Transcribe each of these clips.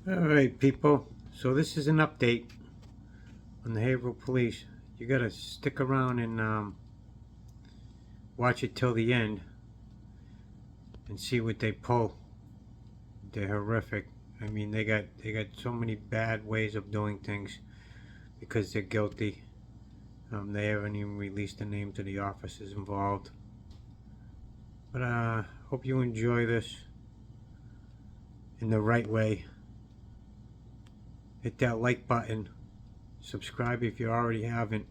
Alright people, so this is an update on the Haverhill Police. You gotta stick around and watch it till the end and see what they pull. They're horrific. I mean, they got so many bad ways of doing things because they're guilty. They haven't even released the names of the officers involved. But hope you enjoy this in the right way. Hit that like button. Subscribe if you already haven't.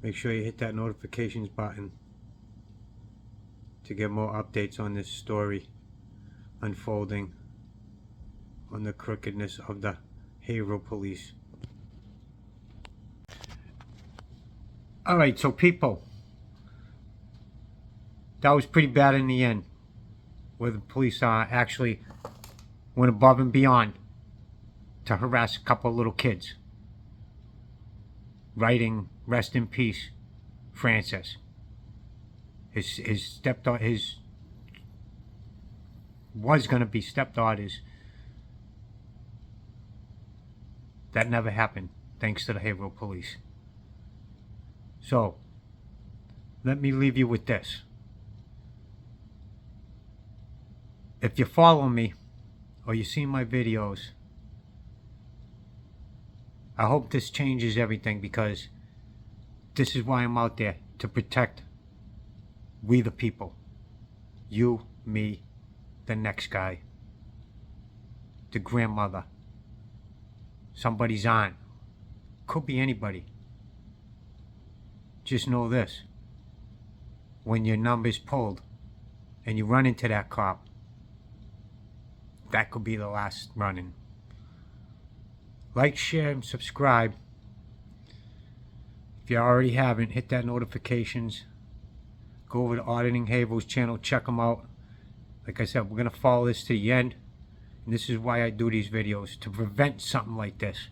Make sure you hit that notifications button to get more updates on this story unfolding on the crookedness of the Haverhill Police. Alright, so people, that was pretty bad in the end, where the police actually went above and beyond to harass a couple of little kids, writing "Rest in peace, Francis." His stepdaughter, was gonna be stepdaughters. That never happened, thanks to the Haverhill Police. So, let me leave you with this. If you follow me, or you see my videos, I hope this changes everything, because this is why I'm out there, to protect we the people. You, me, the next guy, the grandmother, somebody's aunt, could be anybody. Just know this: when your number's pulled and you run into that cop, that could be the last running. Like, share, and subscribe. If you already haven't, hit that notifications. Go over to Auditing Haverhill's channel, check them out. Like I said, we're going to follow this to the end. And this is why I do these videos, to prevent something like this.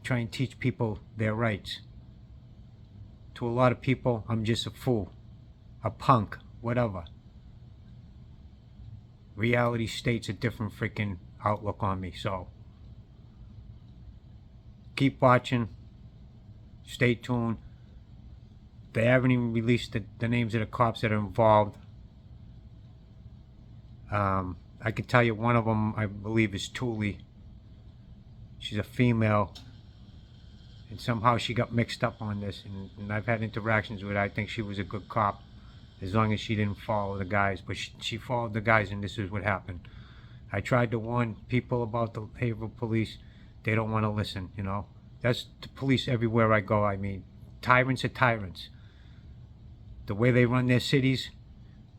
Try and teach people their rights. To a lot of people, I'm just a fool, a punk, whatever. Reality states a different freaking outlook on me, so keep watching, stay tuned. They haven't even released the names of the cops that are involved. I can tell you one of them, I believe, is Thule. She's a female, and somehow she got mixed up on this, and I've had interactions with her. I think she was a good cop, as long as she didn't follow the guys, but she followed the guys, and this is what happened. I tried to warn people about the Haverhill Police. They don't want to listen, you know. That's the police everywhere I go. I mean, tyrants are tyrants. The way they run their cities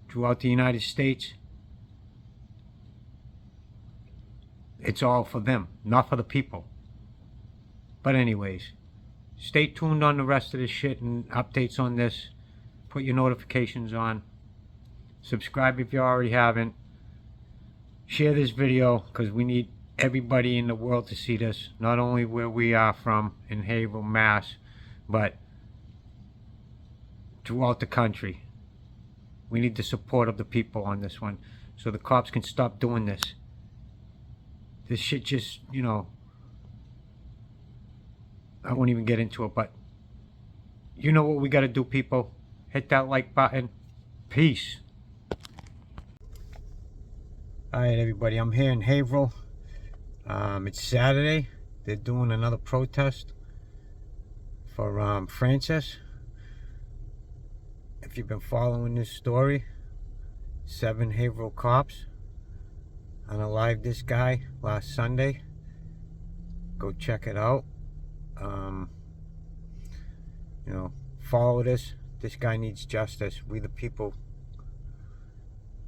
throughout the United States, it's all for them, not for the people. But anyways, stay tuned on the rest of this shit and updates on this. Put your notifications on. Subscribe if you already haven't. Share this video, because we need everybody in the world to see this. Not only where we are from in Haverhill, Mass, but throughout the country. We need the support of the people on this one, so the cops can stop doing this. This shit just, you know, I won't even get into it, but you know what we gotta do, people. Hit that like button. Peace. Alright everybody, I'm here in Haverhill. It's Saturday. They're doing another protest for Francis. If you've been following this story, 7 Haverhill cops unalived this guy last Sunday. Go check it out. You know, follow this. This guy needs justice. We the people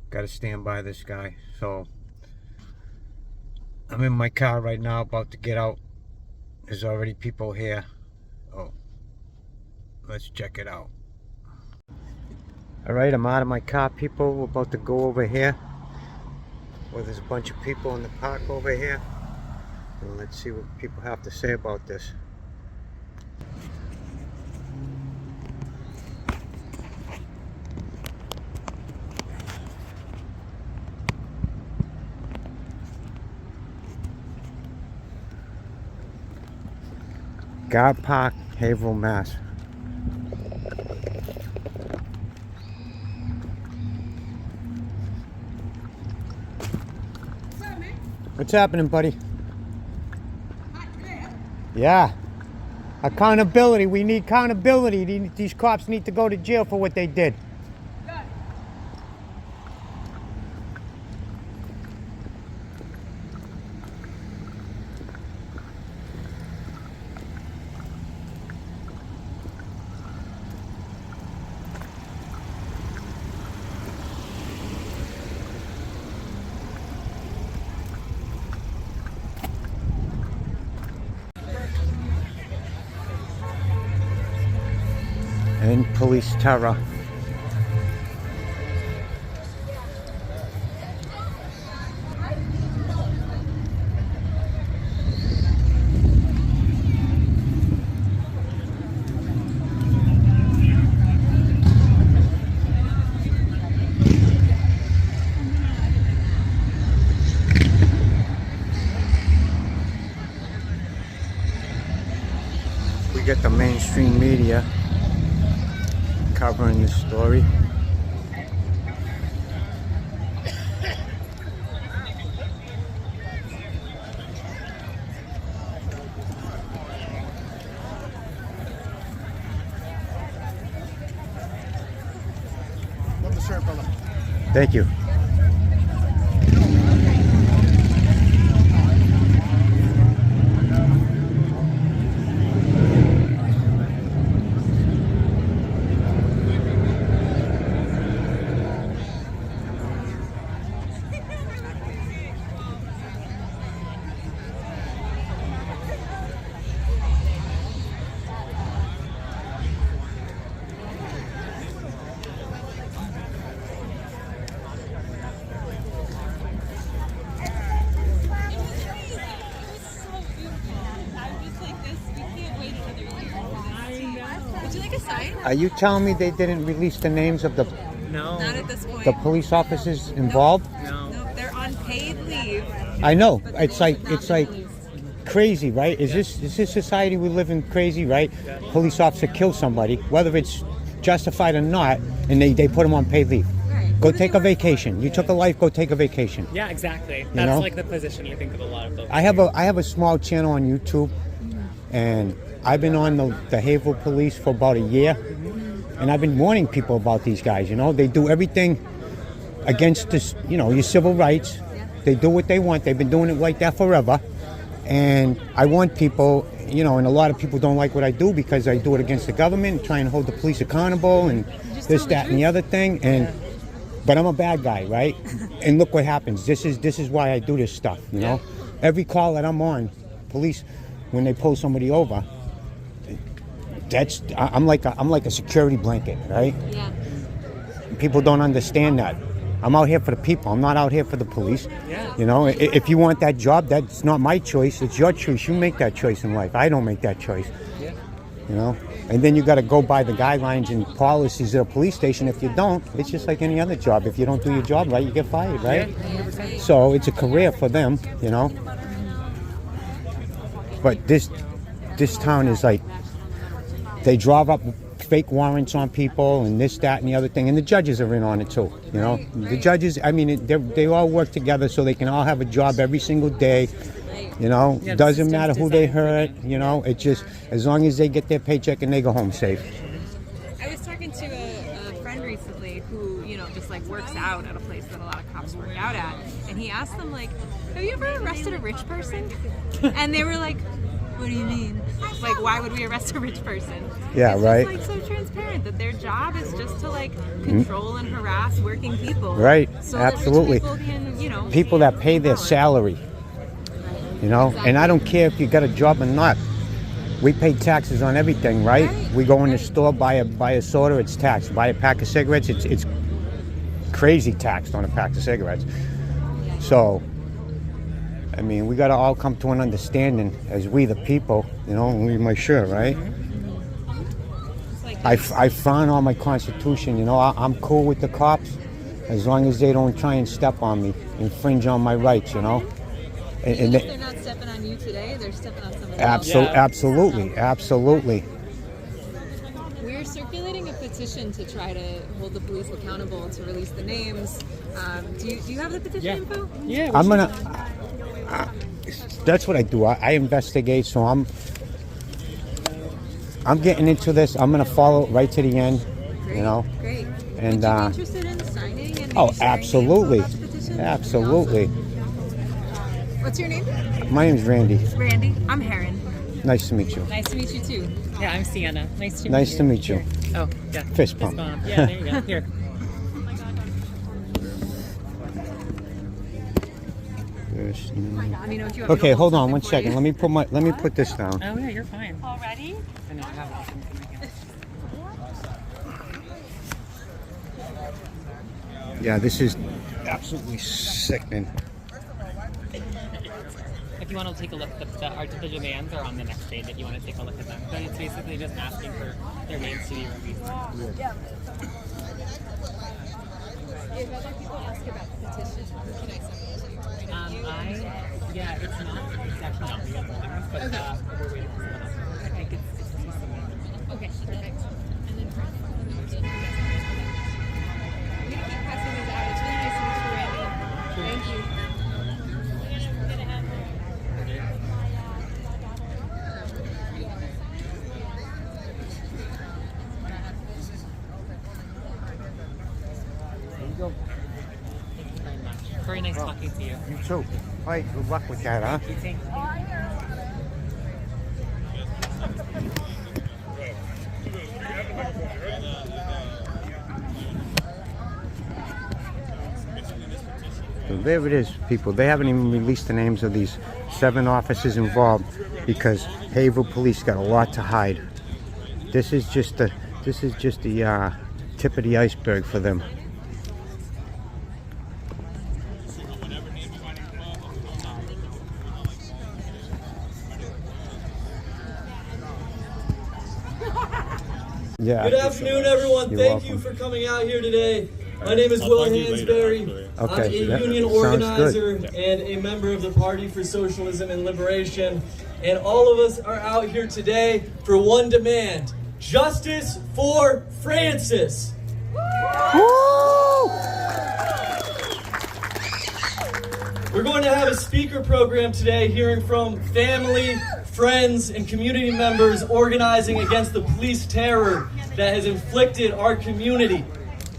gotta stand by this guy. So I'm in my car right now, about to get out. There's already people here. Oh, let's check it out. Alright, I'm out of my car, people. We're about to go over here where there's a bunch of people in the park over here, and let's see what people have to say about this. Gar Park, Haverhill, Mass. What's happening, buddy? Yeah. Accountability. We need accountability. These cops need to go to jail for what they did. And police terror. We get the mainstream media covering this story. Love the shirt, brother. Thank you. Are you telling me they didn't release the names of the No. Not at this point. the police officers involved? No. No, they're on paid leave. I know. It's like crazy, right? Is this society we live in crazy, right? Yeah. Police officer kills somebody, whether it's justified or not, and they put them on paid leave. Right. Go take a vacation. You took a life, go take a vacation. Yeah, exactly. You know? Like the position I think of a lot of folks. I have a small channel on YouTube, and I've been on the Haverhill Police for about a year, and I've been warning people about these guys. You know, they do everything against this, you know, your civil rights. They do what they want. They've been doing it like that forever, and I want people, you know, and a lot of people don't like what I do because I do it against the government, trying to hold the police accountable and this, that, and the other thing. And but I'm a bad guy, right? And look what happens. This is why I do this stuff. You know, every call that I'm on, police, when they pull somebody over, I'm like a security blanket, right? Yeah. People don't understand that. I'm out here for the people. I'm not out here for the police. Yeah. You know, if you want that job, that's not my choice. It's your choice. You make that choice in life. I don't make that choice. Yeah. You know, and then you got to go by the guidelines and policies of a police station. If you don't, it's just like any other job. If you don't do your job right, you get fired, right? Yeah. So it's a career for them, you know. But this town is like, they drive up fake warrants on people and this, that, and the other thing. And the judges are in on it too, you know. The judges, I mean, they all work together so they can all have a job every single day. You know, Yeah, doesn't matter who they designed hurt, you know. It's just, as long as they get their paycheck and they go home safe. I was talking to a friend recently who, you know, just like works out at a place that a lot of cops work out at. And he asked them, like, have you ever arrested a rich person? And they were like, what do you mean? Like, why would we arrest a rich person? Yeah, it's right. It's like so transparent that their job is just to like control and harass working people. Right, So absolutely. That rich people can, you know, People that pay their salary, you know. And I don't care if you got a job or not. We pay taxes on everything, right? We go in the store, buy a soda, it's taxed. Buy a pack of cigarettes, it's crazy taxed on a pack of cigarettes. So, I mean, we got to all come to an understanding as we the people, you know, and read my shirt, right? I frown on my Constitution, you know. I'm cool with the cops as long as they don't try and step on me, infringe on my rights, you know. And Even if they, they're not stepping on you today, they're stepping on someone else. absolutely, absolutely. We're circulating a petition to try to hold the police accountable to release the names. Do you have the petition info? Yeah. I'm gonna. That's what I do. I investigate. So I'm getting into this. I'm gonna follow it right to the end. Great, You know. Great. And Would you be interested in signing and oh, maybe sharing the info absolutely, about the petition? absolutely. Awesome. What's your name? My name's Randy. Randy. I'm Heron. Nice to meet you. Nice to meet you too. Yeah, I'm Sienna. Nice to meet you. Nice to meet you. Oh, yeah. Fist bump. Yeah, there you go. Here. Let me know if you want me Okay, to hold on something one for second. you. Let me put this down. Oh, yeah, you're fine. Already? I know, I have lots of information. Yeah, this is absolutely sickening. If you want to take a look, the demands are on the next page if you want to take a look at them. But it's basically just asking for their names to be released. If other people ask about the petition, can I send it to you? Yeah, it's actually not me uploading this, but we're waiting for someone else. I think it's too soon. Okay, perfect. And then for I'm gonna keep passing these out. It's really nice to meet you, Randy. Thank you. There you go. Thank you very much. Very nice talking to you. You too. All right, good luck with that, huh? You too. So there it is, people. They haven't even released the names of these 7 officers involved because Haverhill Police got a lot to hide. This is just the tip of the iceberg for them. Yeah. Good afternoon, everyone. You're Thank welcome. you for coming out here today. My name is Will Hansberry. I'm Okay, a that union sounds organizer good. and a member of the Party for Socialism and Liberation. And all of us are out here today for one demand: justice for Francis. We're going to have a speaker program today hearing from family, friends, and community members organizing against the police terror that has inflicted our community.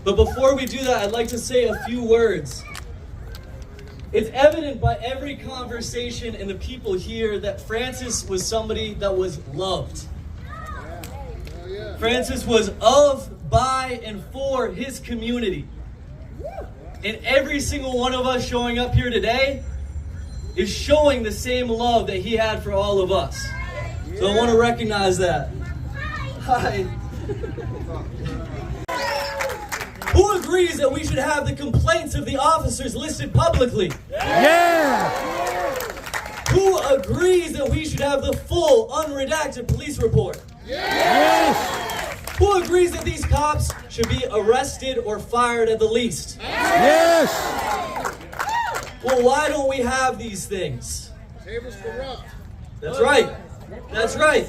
But before we do that, I'd like to say a few words. It's evident by every conversation and the people here that Francis was somebody that was loved. Francis was of, by, and for his community. And every single one of us showing up here today is showing the same love that he had for all of us. So I want to recognize that. Hi. Who agrees that we should have the complaints of the officers listed publicly? Yeah! Who agrees that we should have the full, unredacted police report? Yes! Who agrees that these cops should be arrested or fired at the least? Yes! Well, why don't we have these things? That's right. That's right.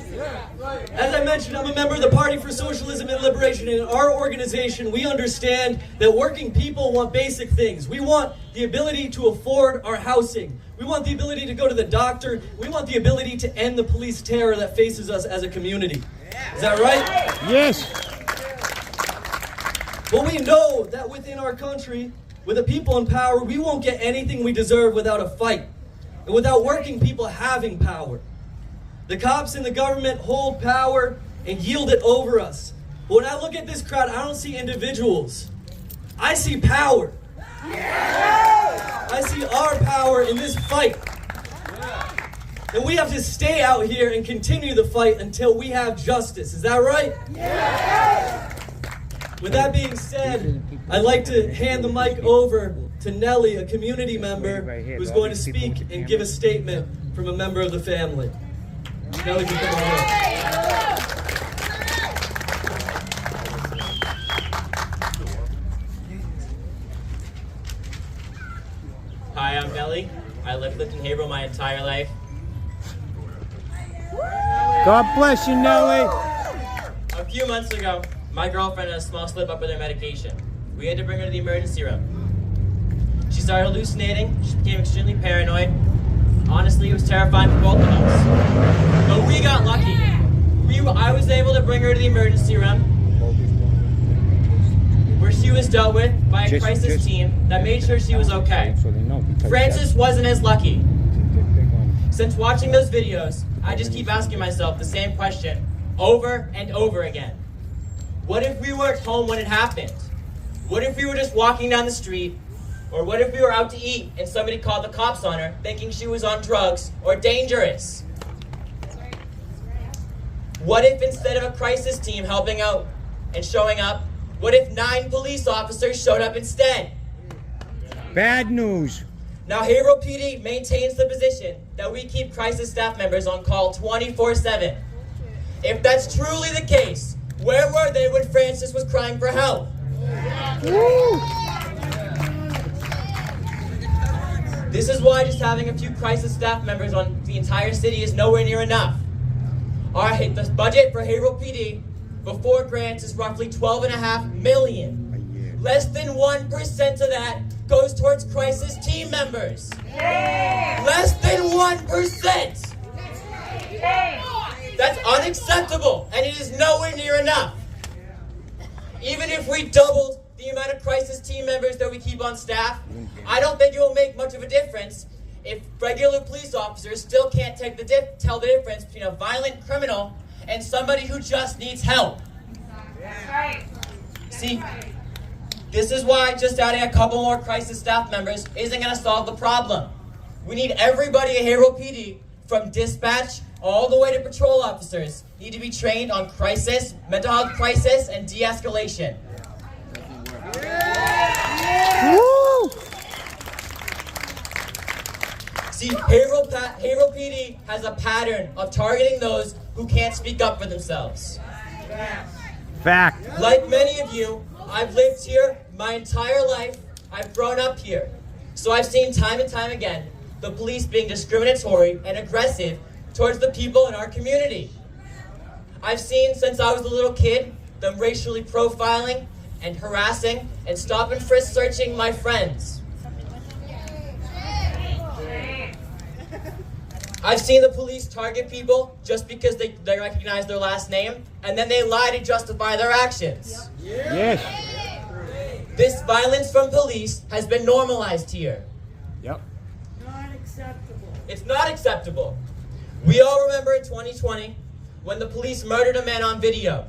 As I mentioned, I'm a member of the Party for Socialism and Liberation. And in our organization, we understand that working people want basic things. We want the ability to afford our housing. We want the ability to go to the doctor. We want the ability to end the police terror that faces us as a community. Is that right? Yes! But we know that within our country, with the people in power, we won't get anything we deserve without a fight. And without working people having power. The cops and the government hold power and yield it over us. But when I look at this crowd, I don't see individuals. I see power. I see our power in this fight. And we have to stay out here and continue the fight until we have justice. Is that right? With that being said, I'd like to hand the mic over to Nellie, a community member who's going to speak and give a statement from a member of the family. Nellie, can come on up. Hi, I'm Nellie. I lived in Haverhill my entire life. God bless you, Nelly. A few months ago, my girlfriend had a small slip up with her medication. We had to bring her to the emergency room. She started hallucinating. She became extremely paranoid. Honestly, it was terrifying for both of us. But we got lucky. I was able to bring her to the emergency room, where she was dealt with by a crisis team that made sure she was okay. Frances wasn't as lucky. Since watching those videos, I just keep asking myself the same question over and over again. What if we weren't home when it happened? What if we were just walking down the street? Or what if we were out to eat and somebody called the cops on her thinking she was on drugs or dangerous? What if instead of a crisis team helping out and showing up, what if 9 police officers showed up instead? Bad news. Now, Haverhill PD maintains the position that we keep crisis staff members on call 24/7. If that's truly the case, where were they when Frances was crying for help? Woo. This is why just having a few crisis staff members on the entire city is nowhere near enough. The budget for Haverhill PD before grants is roughly $12.5 million. Less than 1% of that goes towards crisis team members. Less than 1%. That's unacceptable, and it is nowhere near enough. Even if we doubled the amount of crisis team members that we keep on staff, I don't think it will make much of a difference if regular police officers still can't tell the difference between a violent criminal and somebody who just needs help. See, this is why just adding a couple more crisis staff members isn't going to solve the problem. We need everybody at Haverhill PD, from dispatch all the way to patrol officers, need to be trained on crisis, mental health crisis, and de-escalation. Woo. See, Haverhill PD has a pattern of targeting those who can't speak up for themselves. Fact. Like many of you, I've lived here my entire life. I've grown up here. So I've seen time and time again the police being discriminatory and aggressive towards the people in our community. I've seen, since I was a little kid, them racially profiling and harassing and stop and frisk searching my friends. I've seen the police target people just because they recognize their last name, and then they lie to justify their actions. Yes. This violence from police has been normalized here. Yep. It's not acceptable. We all remember in 2020 when the police murdered a man on video.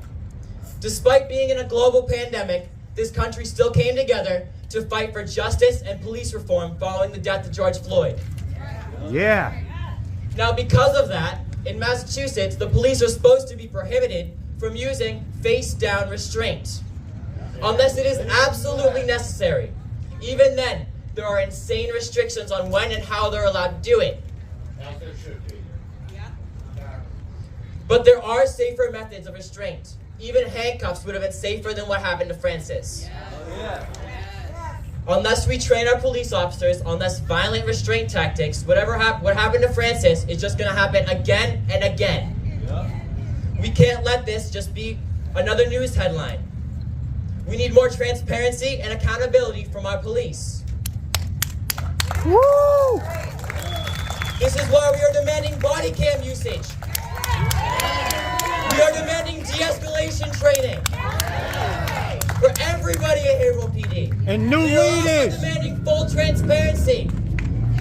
Despite being in a global pandemic, this country still came together to fight for justice and police reform following the death of George Floyd. Yeah. Now, because of that, in Massachusetts, the police are supposed to be prohibited from using face-down restraint, unless it is absolutely necessary. Even then, there are insane restrictions on when and how they're allowed to do it. But there are safer methods of restraint. Even handcuffs would have been safer than what happened to Frances. Unless we train our police officers on less violent restraint tactics, what happened to Frances is just going to happen again and again. We can't let this just be another news headline. We need more transparency and accountability from our police. Woo! This is why we are demanding body cam usage. We are demanding de-escalation training for everybody at Haverhill PD. And new We are also leaders. demanding full transparency,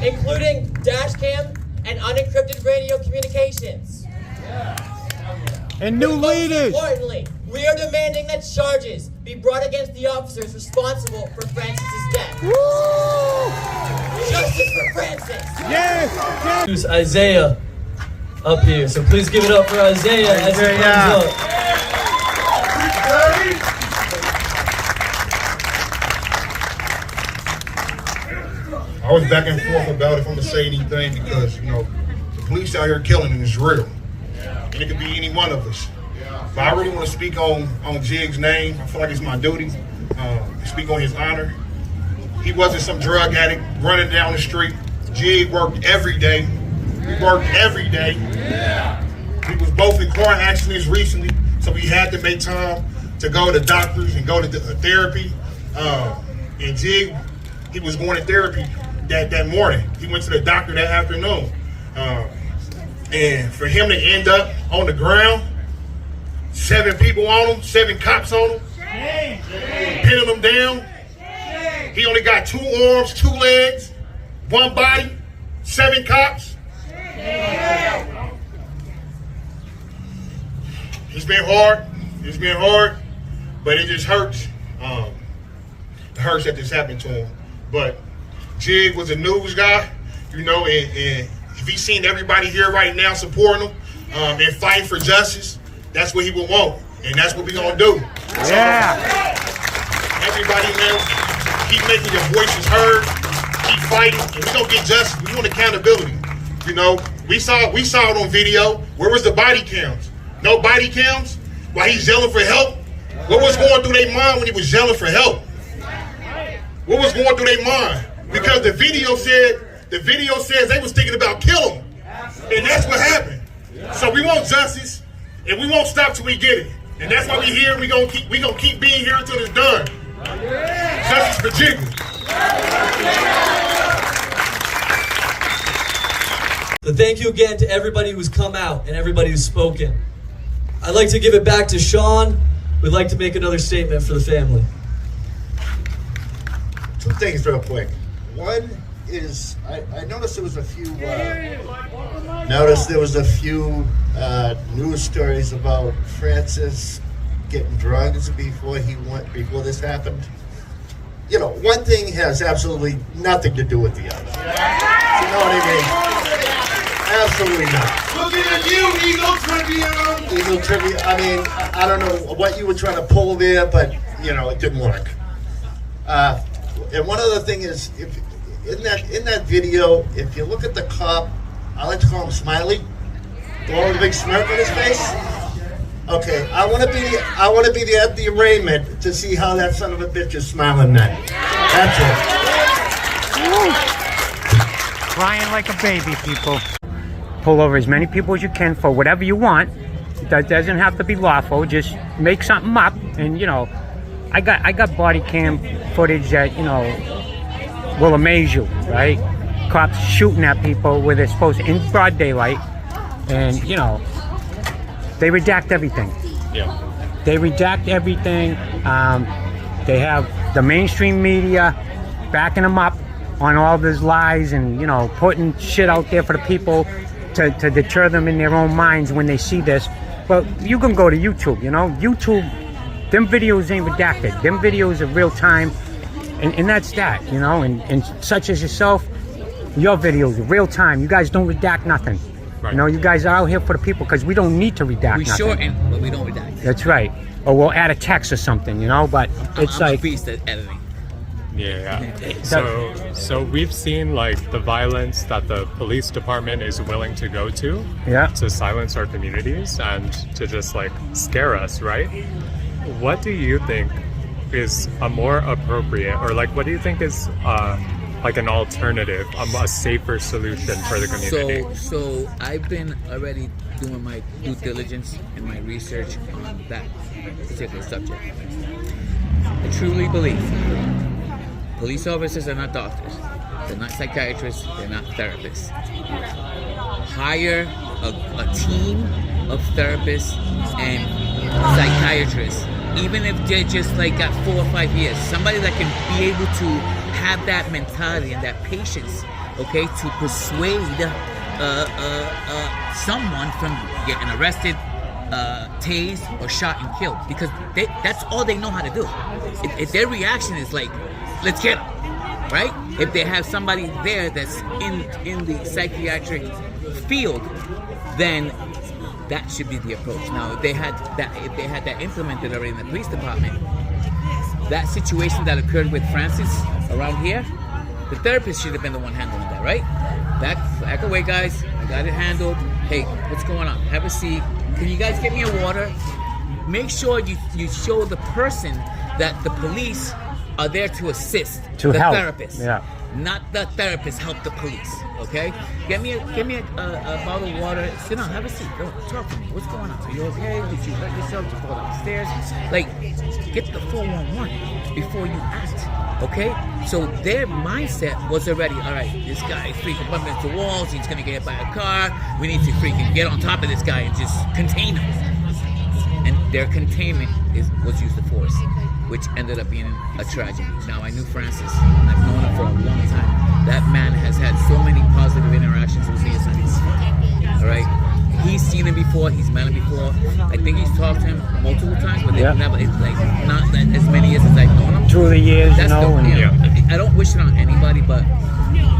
including dash cam and unencrypted radio communications. And new Most leaders. importantly, we are demanding that charges be brought against the officers responsible for Frances' death. Woo! Justice for Frances! Yes. Yes. Who's Isaiah up here? So please give it up for Isaiah as he comes up. I was back and forth about if I'm gonna say anything because, you know, the police out here killing and it's real. And it could be any one of us. But I really want to speak on Jig's name. I feel like it's my duty to speak on his honor. He wasn't some drug addict running down the street Jig worked every day. He worked every day. We was both in car accidents recently, so we had to make time to go to doctors and go to therapy. And Jig, he was going to therapy that morning. He went to the doctor that afternoon. And for him to end up on the ground, 7 people on him, 7 cops on him, pinning him down. He only got 2 arms, 2 legs, 1 body, 7 cops. It's been hard. It's been hard, but it just hurts. It hurts that this happened to him. But Jig was a news guy, you know, and if he's seen everybody here right now supporting him and fighting for justice, that's what he will want, and that's what we're gonna do. Yeah. Everybody now, keep making your voices heard, keep fighting, and we're gonna get justice. We want accountability. You know, we saw it on video. Where was the body cams? No body cams? While he's yelling for help? What was going through their mind when he was yelling for help? What was going through their mind? Because the video says they was thinking about killing him. And that's what happened. So we want justice, and we won't stop till we get it. And that's why we're here. We gonna keep being here until it's done. Justice for Jiggles. So thank you again to everybody who's come out and everybody who's spoken. I'd like to give it back to Sean. We'd like to make another statement for the family. 2 things real quick. One is I noticed there was a few news stories about Francis getting drugs before this happened. You know, one thing has absolutely nothing to do with the other. You know what I mean? Absolutely not. Looking at you, Eagle Trivia. Eagle Trivia. I mean, I don't know what you were trying to pull there, but you know, it didn't work. And one other thing is, if in that video, if you look at the cop, I like to call him Smiley, the one with a big smirk on his face. Okay, I want to be there at the arraignment to see how that son of a bitch is smiling then. That's it. Crying like a baby, people. Pull over as many people as you can for whatever you want. That doesn't have to be lawful. Just make something up, and you know, I got body cam footage that, you know, will amaze you, right? Cops shooting at people where they're supposed to, in broad daylight, and you know, they redact everything. Yeah. They redact everything. They have the mainstream media backing them up on all these lies, and you know, putting shit out there for the people to deter them in their own minds when they see this. But you can go to YouTube, you know, YouTube, them videos ain't redacted. Them videos are real time, and that's that, you know, and such as yourself, your videos are real time. You guys don't redact nothing. Right. You know, you guys are out here for the people because we don't need to redact We nothing. shorten, but we don't redact. That's right. Or we'll add a text or something, you know, but it's I'm like... a beast at editing. Yeah. So we've seen like the violence that the police department is willing to go to silence our communities and to just like scare us, right? What do you think is a more appropriate, or like what do you think is like an alternative, a safer solution for the community? So I've been already doing my due diligence and my research on that particular subject. I truly believe police officers are not doctors, they're not psychiatrists, they're not therapists. Hire a team of therapists and psychiatrists, even if they're just like got 4 or 5 years, somebody that can be able to have that mentality and that patience, okay, to persuade someone from getting arrested, tased, or shot and killed, because that's all they know how to do. If their reaction is like, let's get him, right? If they have somebody there that's in the psychiatric field, then that should be the approach. Now, if they had that implemented already in the police department, that situation that occurred with Francis around here, the therapist should have been the one handling that, right? Back away, guys. I got it handled. Hey, what's going on? Have a seat. Can you guys get me a water? Make sure you show the person that the police are there to assist to the help. therapist. Yeah. not the therapist, help the police. Okay? Get me a bottle of water. Sit down, have a seat. Go, talk to me. What's going on? Are you okay? Did you hurt yourself? Did you fall downstairs? Like, get the 411 before you act. Okay? So their mindset was already, all right, this guy is freaking bumping into walls. He's gonna get hit by a car. We need to freaking get on top of this guy and just contain him. And their containment was used of force, which ended up being a tragedy. Now, I knew Francis, and I've known him for a long time. That man has had so many positive interactions with me as all right? He's seen him before, he's met him before. I think he's talked to him multiple times, but they've never, it's like not that as many years as I've known him. Through the years, That's you know. I don't wish it on anybody, but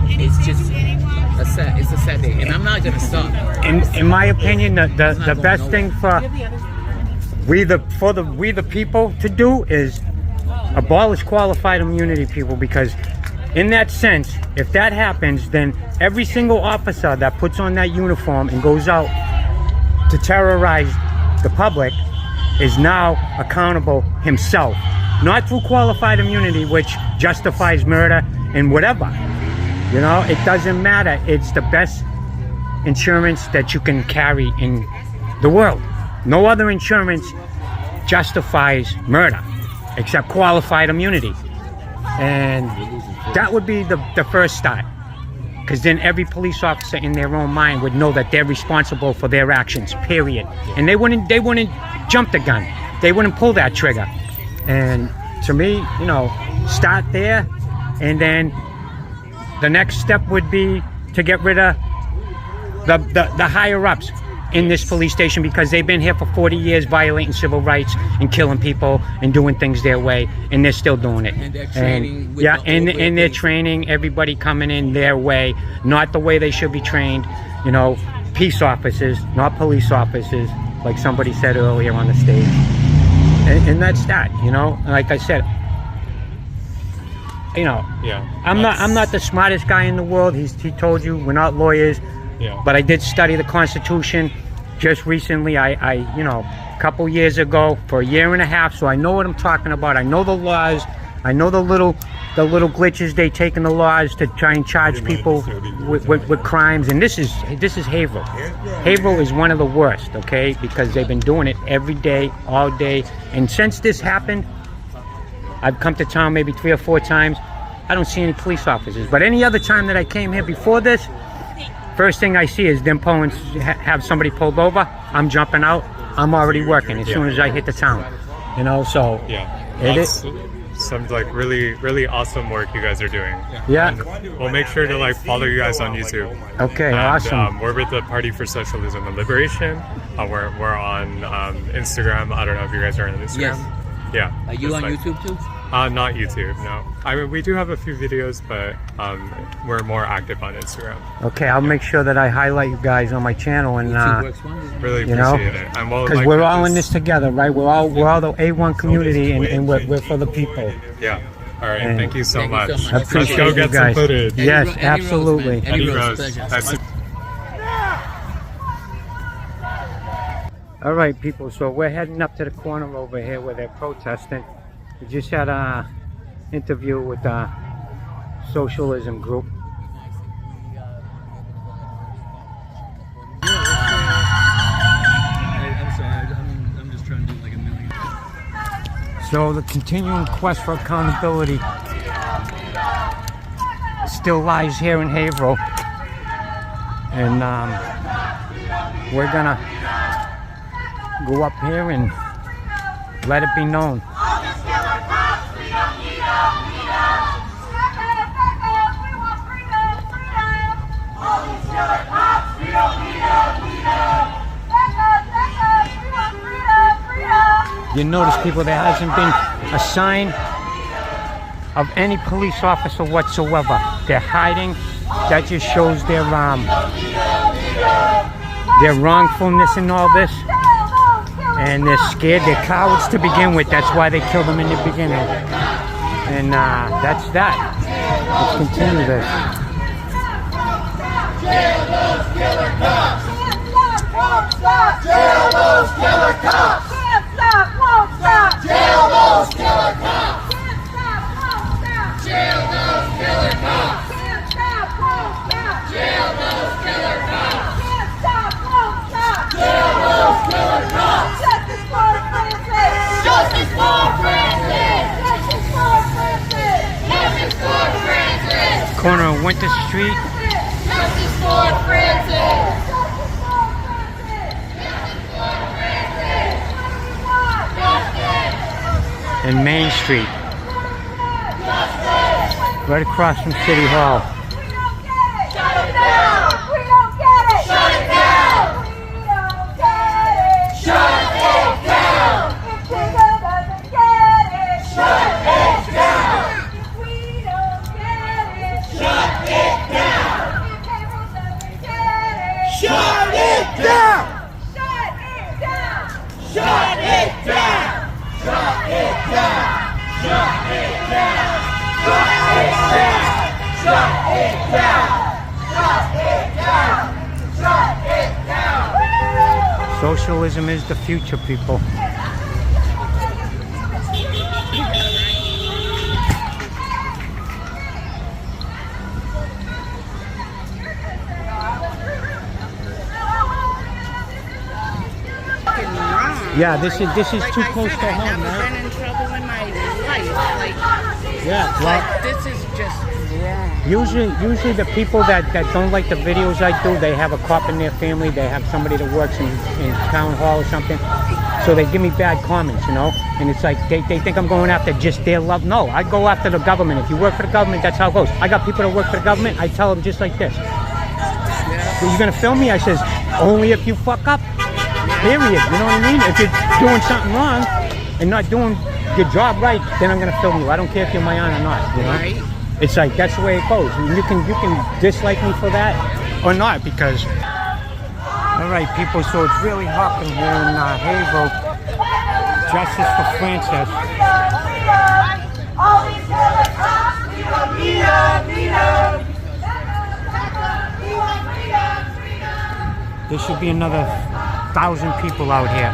it's just a sad day. And I'm not gonna stop. In my opinion, the best thing for we the people to do is abolish qualified immunity, people, because in that sense, if that happens, then every single officer that puts on that uniform and goes out to terrorize the public is now accountable himself, not through qualified immunity, which justifies murder and whatever. You know, it doesn't matter. It's the best insurance that you can carry in the world. No other insurance justifies murder except qualified immunity. And that would be the first start. Because then every police officer in their own mind would know that they're responsible for their actions, period. And they wouldn't jump the gun. They wouldn't pull that trigger. And to me, you know, start there, and then the next step would be to get rid of the higher ups in this police station, because they've been here for 40 years violating civil rights and killing people and doing things their way, and they're still doing it. And they're training and they're training everybody coming in their way, not the way they should be trained. You know, peace officers, not police officers, like somebody said earlier on the stage. And that's that, you know. Like I said, you know, I'm not the smartest guy in the world. He told you we're not lawyers. Yeah. But I did study the Constitution just recently. I you know, a couple years ago for a year and a half, so I know what I'm talking about. I know the laws. I know the little glitches they take in the laws to try and charge people with crimes. And this is Haverhill. Haverhill is one of the worst, okay, because they've been doing it every day, all day. And since this happened, I've come to town maybe 3 or 4 times. I don't see any police officers. But any other time that I came here before this, first thing I see is them have somebody pulled over. I'm jumping out. I'm already working as soon as I hit the town. You know, so it is some like really awesome work you guys are doing. Yeah. And we'll make sure to like follow you guys on YouTube. Okay, and, awesome. We're with the Party for Socialism and Liberation. We're on Instagram. I don't know if you guys are on Instagram. Yes. Yeah. Are you on YouTube too? Not YouTube, no. I mean, we do have a few videos, but we're more active on Instagram. Okay, I'll make sure that I highlight you guys on my channel, and really you know, appreciate it. And because we're all in this together, right? We're all the A1 community, and we're for the people. Yeah. All right. And thank you so much. I appreciate Let's go you get guys. some footage. Yes, Eddie absolutely. Rose, man. Eddie Rose. Rose. That's All right, people. So we're heading up to the corner over here where they're protesting. We just had a interview with the socialism group. I'm just trying to do like a million. So the continuing quest for accountability still lies here in Haverhill, and we're gonna go up here and let it be known. You notice, people, there hasn't been a sign of any police officer whatsoever. They're hiding. That just shows their wrongfulness in all this. And they're scared. They're cowards to begin with. That's why they killed them in the beginning. And that's that. Let's continue this. Jail those killer cops! Won't stop! Jail those killer cops! Can't stop, won't stop! Jail those killer cops! Can't stop, won't stop! Jail those killer cops! corner of Winter Street Justice for Francis! and Main Street. Right across from City Hall. Shut it down! We don't get it! Shut it down! We don't get it! Shut it down! If Jacob doesn't get it! Shut it down! If we don't get it! Shut it down! If Haverhill doesn't get it! Shut it down! Shut it down! Shut it down! Shut it down! Shut it down! Shut it down! Shut it down! Shut it down! Shut it down! Socialism is the future, people. Yeah, this is too close to home, I've right? been in trouble in my life. Like, Yeah, well, this is just wrong. usually the people that don't like the videos I do, they have a cop in their family, they have somebody that works in town hall or something, so they give me bad comments, you know, and it's like they think I'm going after just their love. No, I go after the government. If you work for the government, that's how it goes. I got people that work for the government, I tell them just like this. So you gonna film me? I says, only if you fuck up. Period. You know what I mean? If you're doing something wrong and not doing your job right, then I'm gonna film you. I don't care if you're my aunt or not. You know? Right. It's like that's the way it goes. And you can dislike me for that or not because. All right, people. So it's really hot in here in Haverhill. Justice for Francis. All these killer cops, freedom! There should be another 1,000 people out here.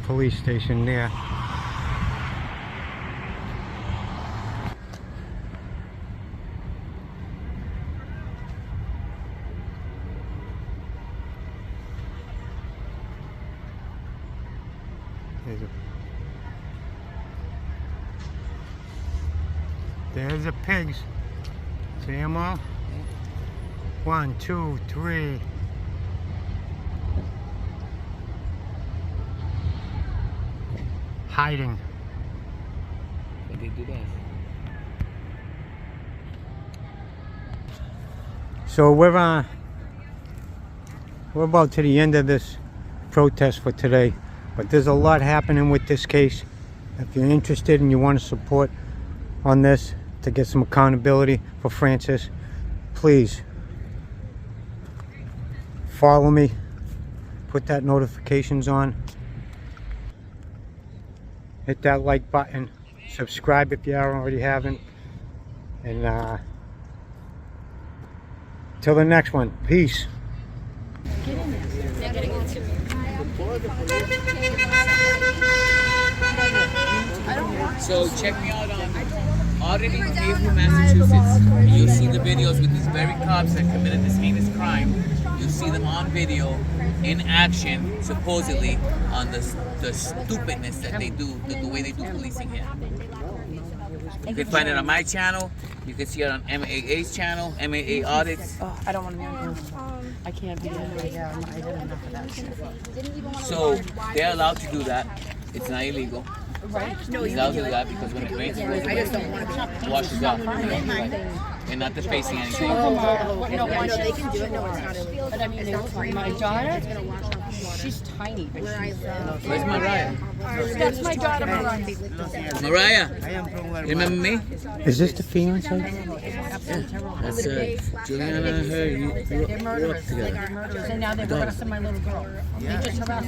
Police station there. There's a There's the pigs. See them all? 1, 2, 3. Hiding. What they do that? So we're about to the end of this protest for today, but there's a lot happening with this case. If you're interested and you want to support on this to get some accountability for Francis, please follow me, put that notifications on, hit that like button, subscribe if you already haven't, and till the next one, peace. So check me out on Auditing Haverhill, Massachusetts. You'll see the videos with these very cops that committed this heinous crime. You'll see them on video, in action, supposedly, on the stupidness that they do, the way they do policing here. You can find it on my channel. You can see it on M.A.A.'s channel, M.A.A. Audits. Oh, I don't want to be on here. I can't be in there. Yeah, I had enough of that shit. So they're allowed to do that. It's not illegal. Right? No, It's you allowed can to do do that it. because when it rains, I just don't want to be. washes off. And not defacing anything. No, they can do it. No, it's not illegal. But I mean, my daughter, she's tiny. Where's Mariah? That's my daughter, Mariah. Mariah, you remember me? Is this the fiance? That's Juliana and her. They're murderers. They're murderers. And now they've arrested my little girl. They just harassed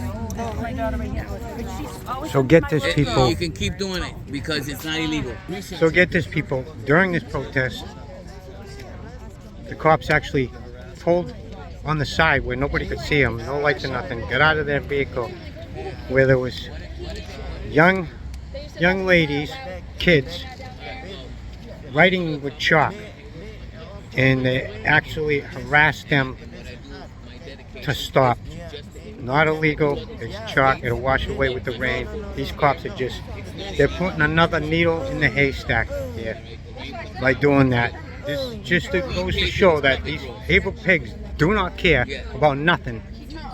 my daughter right here. But she's always So get this, people. You can keep doing it because it's not illegal. So get this, people. During this protest, the cops actually pulled on the side where nobody could see them, no lights or nothing, got out of their vehicle where there was young ladies, kids, writing with chalk, and they actually harassed them to stop. Not illegal, it's chalk, it'll wash away with the rain. These cops are just, they're putting another needle in the haystack here by doing that. This just goes to show that these Haverhill pigs do not care about nothing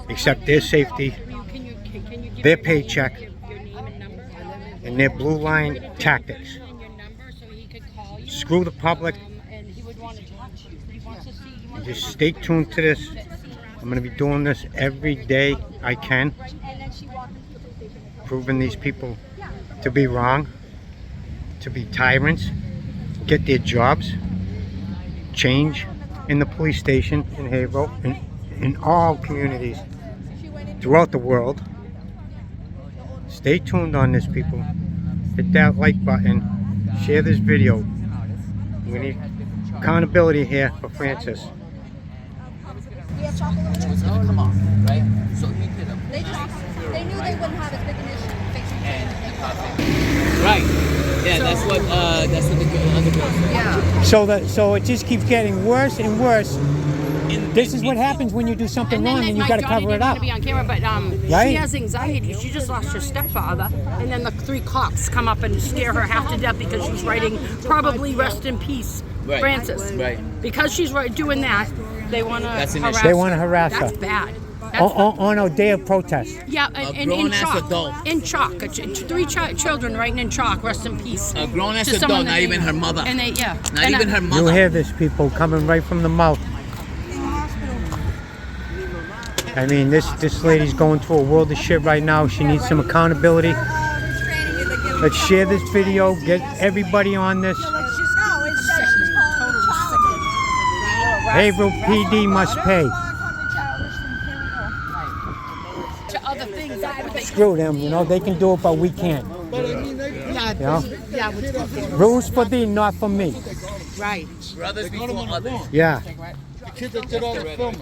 except their safety, their paycheck, and their blue line tactics. Screw the public. Just stay tuned to this. I'm going to be doing this every day I can, proving these people to be wrong, to be tyrants, get their jobs, change in the police station in Haverhill, in all communities throughout the world. Stay tuned on this, people. Hit that like button, share this video. We need accountability here for Francis. Was gonna come off, right? So he did a. They knew they wouldn't have as big an issue. Right. Yeah, that's what the other girl said. Yeah. So it just keeps getting worse and worse. This is what happens when you do something wrong and you got to cover it up. Be on camera, but Right? she has anxiety. She just lost her stepfather, and then the 3 cops come up and scare her half to death because she's writing probably "Rest in Peace, Right. Francis." Right. Because she's doing that, they want to That's an harass. issue. They want to harass That's her bad. on a day of protest. Yeah, in grown-ass chalk. adult. In chalk. 3 children writing in chalk, "Rest in peace." A grown-ass To someone adult, not that even they- her mother. And they, yeah. Not And even her You mother. hear this, people, coming right from the mouth. I mean, this lady's going through a world of shit right now. She needs some accountability. Let's share this video. Get everybody on this. Haverhill PD must pay. To other things that they Screw them, you know, they can do it, but we can't. yeah, You know? yeah, Rules for thee, not for me. right. Brothers before others. Yeah. The kid that did all the filming.